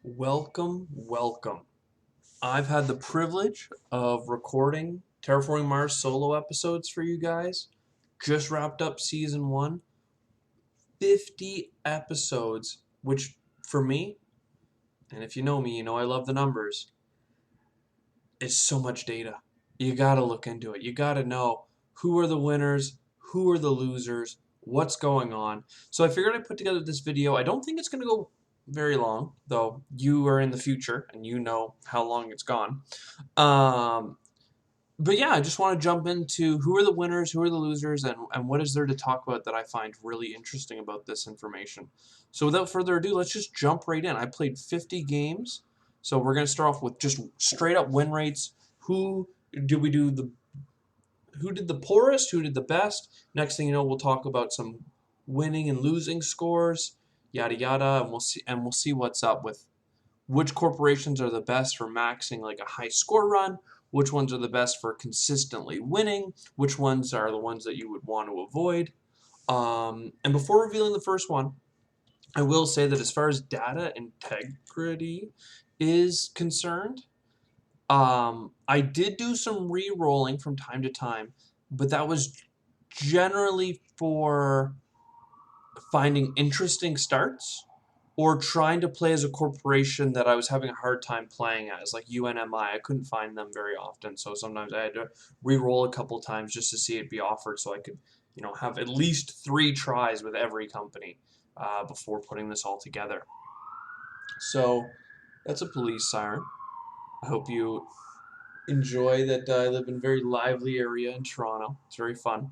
Welcome, welcome. I've had the privilege of recording Terraforming Mars solo episodes for you guys. Just wrapped up season 1. 50 episodes, which for me, and if you know me, you know I love the numbers, is so much data. You gotta look into it. You gotta know who are the winners, who are the losers, what's going on. So I figured I'd put together this video. I don't think it's gonna go very long, though you are in the future and you know how long it's gone. Um, but yeah, I just want to jump into who are the winners, who are the losers, and what is there to talk about that I find really interesting about this information. So without further ado, let's just jump right in. I played 50 games, so we're going to start off with just straight up win rates. Who did we do the who did the poorest, who did the best? Next thing you know, we'll talk about some winning and losing scores, yada yada, and we'll see what's up with which corporations are the best for maxing like a high score run, which ones are the best for consistently winning, which ones are the ones that you would want to avoid. And before revealing the first one, I will say that as far as data integrity is concerned, I did do some re-rolling from time to time, but that was generally for finding interesting starts or trying to play as a corporation that I was having a hard time playing as, like UNMI. I couldn't find them very often, so sometimes I had to re-roll a couple times just to see it be offered so I could, have at least 3 tries with every company before putting this all together. So that's a police siren. I hope you enjoy that. I live in a very lively area in Toronto. It's very fun.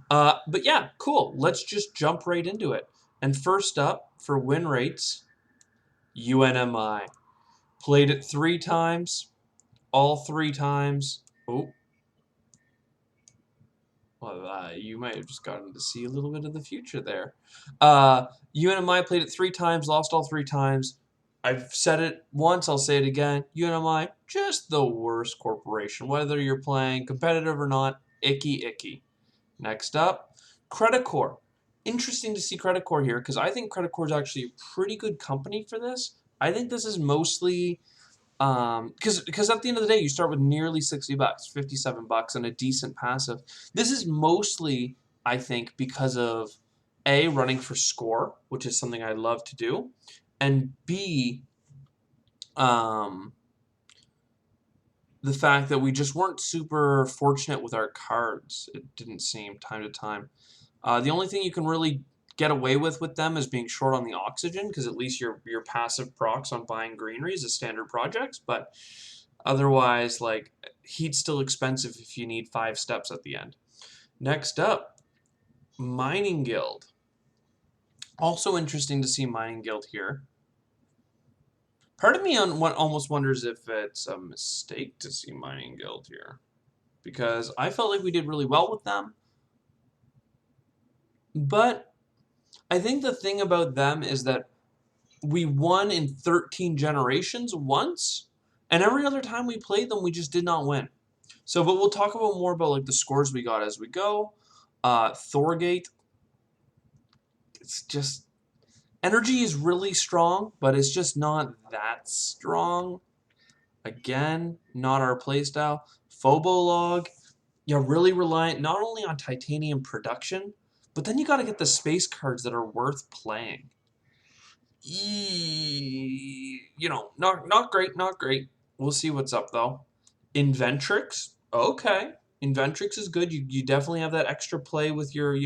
But yeah, cool. Let's just jump right into it. And first up for win rates, UNMI. Played it 3 times, all 3 times. Oh, well, you might have just gotten to see a little bit of the future there. UNMI played it 3 times, lost all 3 times. I've said it once, I'll say it again. UNMI, just the worst corporation. Whether you're playing competitive or not, icky, icky. Next up, Credit Core. Interesting to see Credit Core here because I think Credit Core is actually a pretty good company for this. I think this is mostly because at the end of the day, you start with nearly 60 bucks, 57 bucks, and a decent passive. This is mostly, I think, because of A, running for score, which is something I love to do, and B, um, the fact that we just weren't super fortunate with our cards. It didn't seem time to time. The only thing you can really get away with them is being short on the oxygen, because at least your passive procs on buying greeneries is standard projects, but otherwise, like, heat's still expensive if you need 5 steps at the end. Next up, Mining Guild. Also interesting to see Mining Guild here. Part of me almost wonders if it's a mistake to see Mining Guild here, because I felt like we did really well with them. But I think the thing about them is that we won in 13 generations once, and every other time we played them, we just did not win. So, but we'll talk about more about like the scores we got as we go. Thorgate, it's just energy is really strong, but it's just not that strong. Again, not our playstyle. Phobolog, you're really reliant not only on titanium production, but then you got to get the space cards that are worth playing. Not great, not great. We'll see what's up though. Inventrix, okay. Inventrix is good. You definitely have that extra play with your,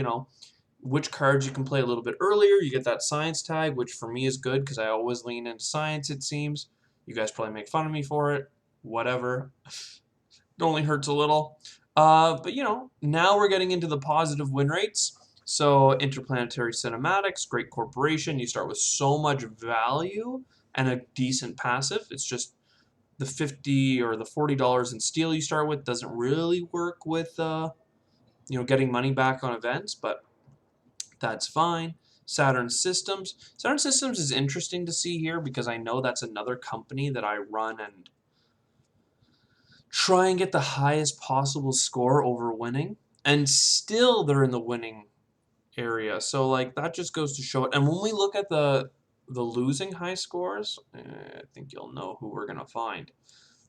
which cards you can play a little bit earlier. You get that science tag, which for me is good because I always lean into science, it seems. You guys probably make fun of me for it. Whatever. It only hurts a little. But now we're getting into the positive win rates. So Interplanetary Cinematics, great corporation. You start with so much value and a decent passive. It's just the $50 or the $40 in steel you start with doesn't really work with getting money back on events, but that's fine. Saturn Systems. Saturn Systems is interesting to see here because I know that's another company that I run and try and get the highest possible score over winning, and still they're in the winning area. So like that just goes to show it. And when we look at the the losing high scores, I think you'll know who we're going to find.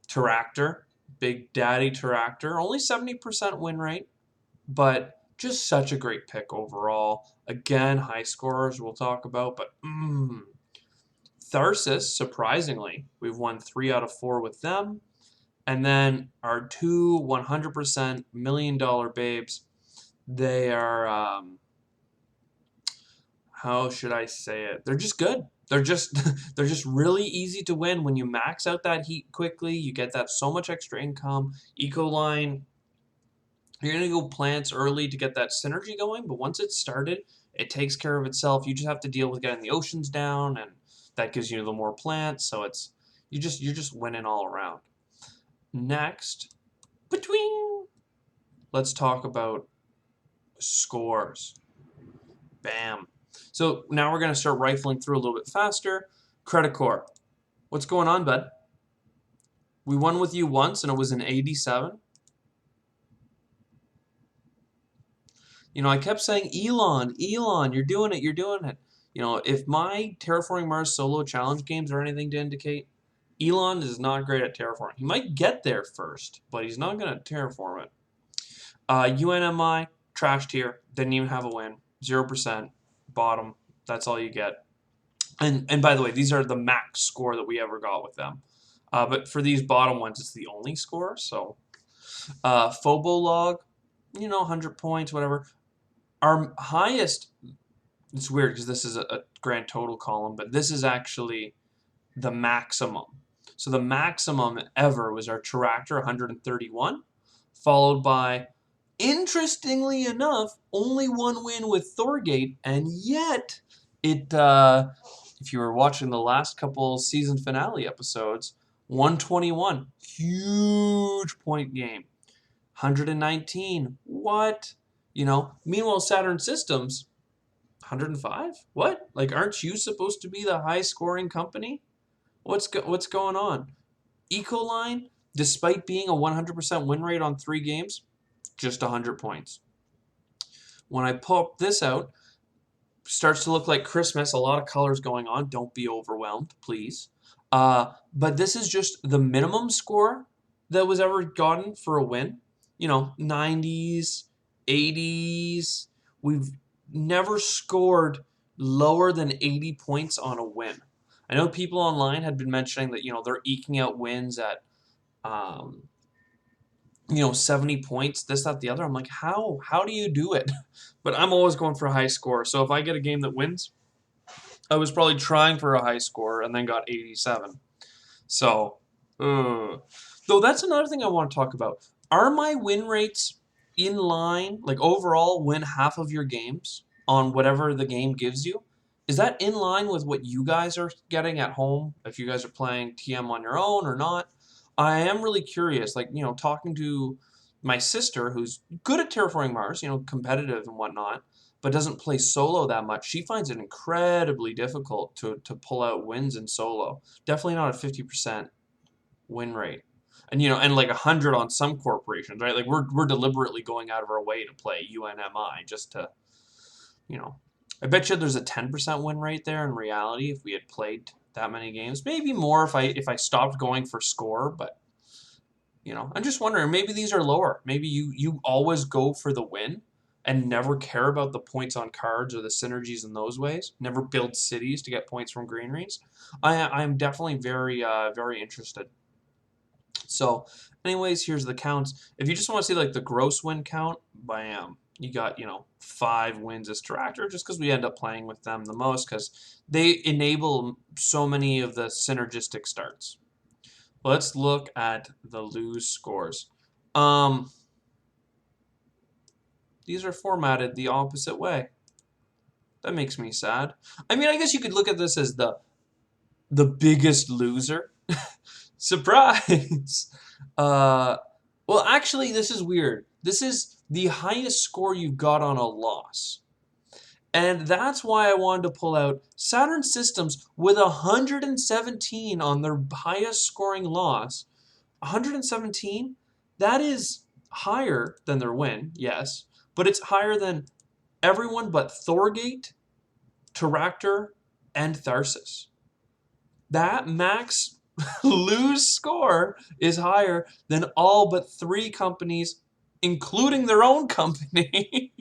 Terractor, Big Daddy Terractor, only 70% win rate, but just such a great pick overall. Again, high scorers we'll talk about, but Tharsis, surprisingly, we've won 3 out of 4 with them. And then our two 100% $1,000,000 babes, they are, how should I say it? They're just good. They're just they're just really easy to win when you max out that heat quickly. You get that so much extra income. Ecoline, you're gonna go plants early to get that synergy going, but once it's started, it takes care of itself. You just have to deal with getting the oceans down, and that gives you the more plants. So it's you're just winning all around. Next, between, let's talk about scores. Bam. So now we're going to start rifling through a little bit faster. Credit Core. What's going on, bud? We won with you once, and it was an 87. You know, I kept saying, Elon, you're doing it, you're doing it. You know, if my Terraforming Mars solo challenge games are anything to indicate, Elon is not great at terraforming. He might get there first, but he's not going to terraform it. UNMI, trash tier, didn't even have a win. 0%, bottom, that's all you get. And by the way, these are the max score that we ever got with them. But for these bottom ones, it's the only score. So, Phobolog, 100 points, whatever. Our highest, it's weird because this is a grand total column, but this is actually the maximum. So the maximum ever was our Terractor, 131, followed by, interestingly enough, only one win with Thorgate, and yet it, if you were watching the last couple season finale episodes, 121, huge point game. 119, what? Meanwhile, Saturn Systems, 105? What? Like, aren't you supposed to be the high-scoring company? What's going on? Ecoline, despite being a 100% win rate on 3 games, just 100 points. When I pop this out, starts to look like Christmas, a lot of colors going on. Don't be overwhelmed, please. But this is just the minimum score that was ever gotten for a win. 90s, 80s. We've never scored lower than 80 points on a win. I know people online had been mentioning that, they're eking out wins at, 70 points, this, that, the other. I'm like, how do you do it? But I'm always going for a high score. So if I get a game that wins, I was probably trying for a high score and then got 87. So, though that's another thing I want to talk about. Are my win rates in line, like overall win half of your games on whatever the game gives you? Is that in line with what you guys are getting at home, if you guys are playing TM on your own or not? I am really curious, like, talking to my sister who's good at Terraforming Mars, competitive and whatnot, but doesn't play solo that much. She finds it incredibly difficult to pull out wins in solo. Definitely not a 50% win rate. And and like 100 on some corporations, right? Like we're deliberately going out of our way to play UNMI just to, I bet you there's a 10% win rate there in reality if we had played that many games. Maybe more if I stopped going for score, but I'm just wondering, maybe these are lower. Maybe you always go for the win and never care about the points on cards or the synergies in those ways. Never build cities to get points from greeneries. I'm definitely very very interested. So, anyways, here's the counts. If you just want to see like the gross win count, bam, you got 5 wins as Terractor, just because we end up playing with them the most because they enable so many of the synergistic starts. Let's look at the lose scores. These are formatted the opposite way. That makes me sad. I mean, I guess you could look at this as the biggest loser. Surprise! Well, actually, this is weird. This is the highest score you've got on a loss. And that's why I wanted to pull out Saturn Systems with 117 on their highest scoring loss. 117? That is higher than their win, yes. But it's higher than everyone but Thorgate, Terractor, and Tharsis. That max lose score is higher than all but 3 companies, including their own company.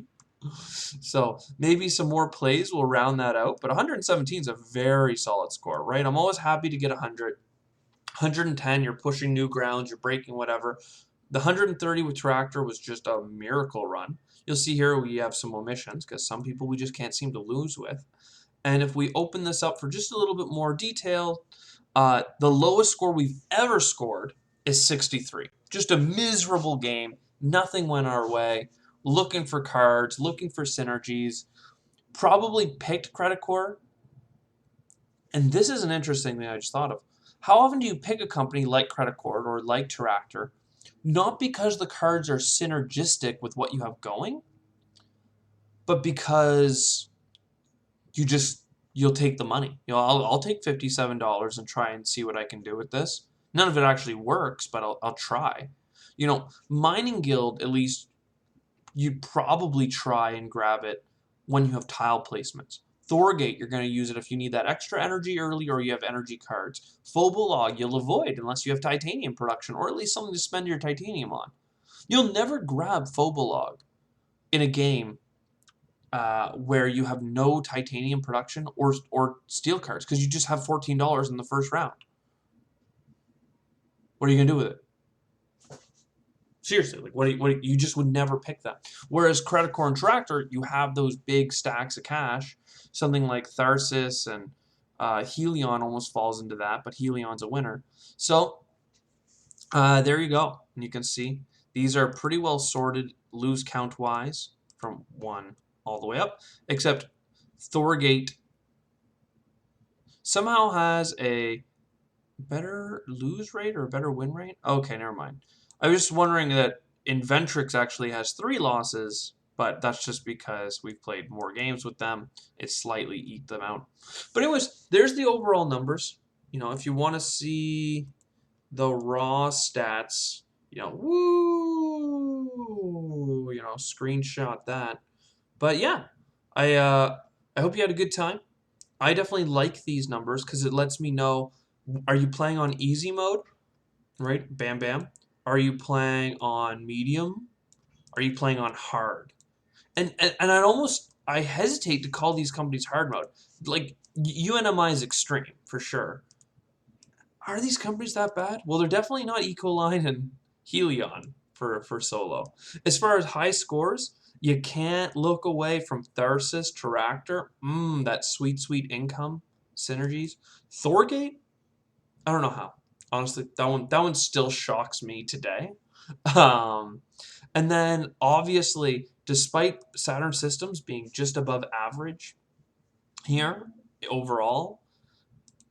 So maybe some more plays will round that out. But 117 is a very solid score, right? I'm always happy to get 100. 110, you're pushing new grounds, you're breaking whatever. The 130 with Tractor was just a miracle run. You'll see here we have some omissions because some people we just can't seem to lose with. And if we open this up for just a little bit more detail, the lowest score we've ever scored is 63. Just a miserable game. Nothing went our way. Looking for cards, looking for synergies. Probably picked Credit Core. And this is an interesting thing I just thought of. How often do you pick a company like Credit Core or like Terractor, not because the cards are synergistic with what you have going, but because you'll take the money. I'll take $57 and try and see what I can do with this. None of it actually works, but I'll try. Mining Guild, at least you'd probably try and grab it when you have tile placements. Thorgate, you're going to use it if you need that extra energy early or you have energy cards. Phobolog, you'll avoid unless you have titanium production or at least something to spend your titanium on. You'll never grab Phobolog in a game where you have no titanium production or steel cards because you just have $14 in the first round. What are you going to do with it? Seriously, you just would never pick that. Whereas Credit Core and Tractor, you have those big stacks of cash. Something like Tharsis and Helion almost falls into that, but Helion's a winner. So there you go. And you can see these are pretty well sorted lose count wise from 1 all the way up, except Thorgate somehow has a better lose rate or a better win rate. Okay, never mind. I was just wondering that Inventrix actually has 3 losses, but that's just because we've played more games with them. It slightly eked them out. But anyways, there's the overall numbers. If you want to see the raw stats, woo, screenshot that. But yeah, I hope you had a good time. I definitely like these numbers because it lets me know, are you playing on easy mode? Right? Bam, bam. Are you playing on medium? Are you playing on hard? And I hesitate to call these companies hard mode. Like, UNMI is extreme, for sure. Are these companies that bad? Well, they're definitely not Ecoline and Helion for solo. As far as high scores, you can't look away from Tharsis, Terractor. That sweet, sweet income synergies. Thorgate? I don't know how. Honestly, that one still shocks me today. And then obviously, despite Saturn Systems being just above average here overall,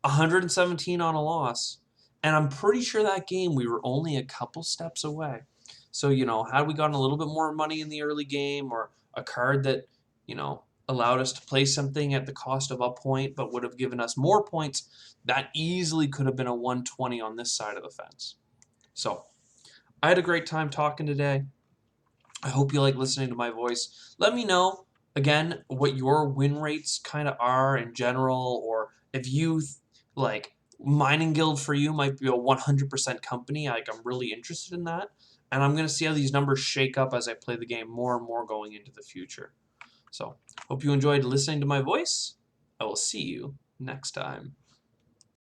117 on a loss. And I'm pretty sure that game we were only a couple steps away. So, had we gotten a little bit more money in the early game or a card that, allowed us to play something at the cost of a point but would have given us more points, that easily could have been a 120 on this side of the fence. So, I had a great time talking today. I hope you like listening to my voice. Let me know, again, what your win rates kind of are in general, or if you, Mining Guild for you might be a 100% company. I'm really interested in that. And I'm going to see how these numbers shake up as I play the game more and more going into the future. So, hope you enjoyed listening to my voice. I will see you next time.